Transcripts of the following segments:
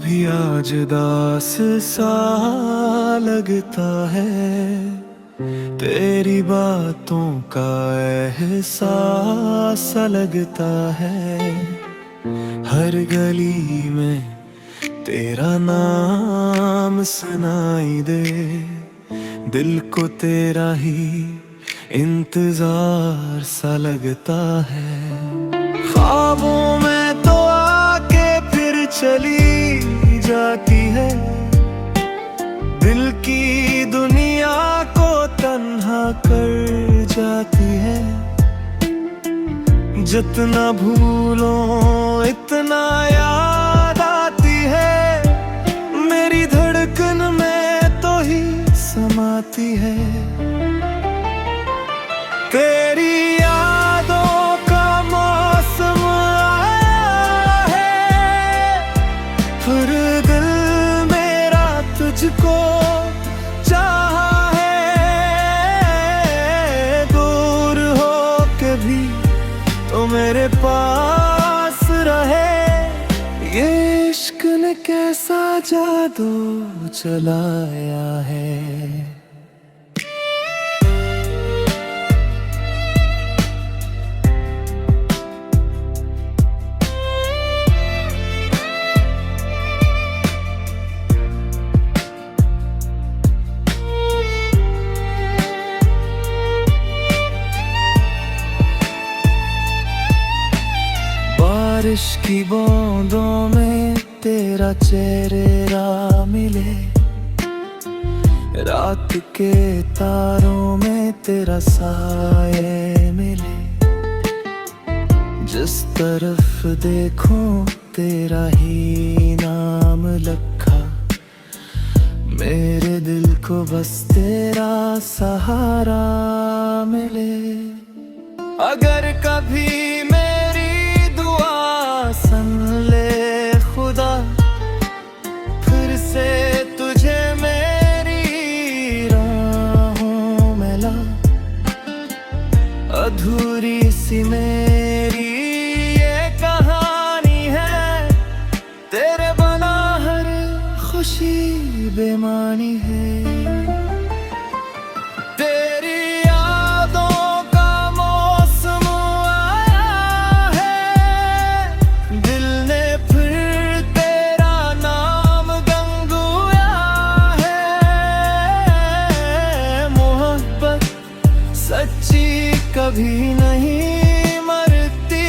भी आज दास सा लगता है, तेरी बातों का एहसास लगता है। हर गली में तेरा नाम सुनाई दे, दिल को तेरा ही इंतजार सा लगता है। ख्वाबों में तो आके फिर चली जाती है, दिल की दुनिया को तन्हा कर जाती है। जितना भूलो इतना याद आती है, मेरी धड़कन में तो ही समाती है। तेरी यादों का मौसम आया है, फिर दिल मेरा तुझको चाहा है। दूर हो के भी तो मेरे पास रहे, ये इश्क ने कैसा जादू चलाया है। बारिश की बूंदों में तेरा चेहरा मिले, रात के तारों में तेरा साए मिले। जिस तरफ देखूं तेरा ही नाम लिखा, मेरे दिल को बस तेरा सहारा मिले। अगर कभी सुन ले खुदा, फिर से तुझे मेरी राहों में ला। अधूरी सी मेरी ये कहानी है, तेरे बना हर खुशी बेमानी है। कभी नहीं मरती,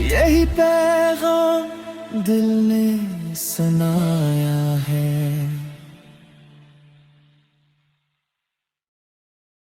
यही पैगाम दिल ने सुनाया।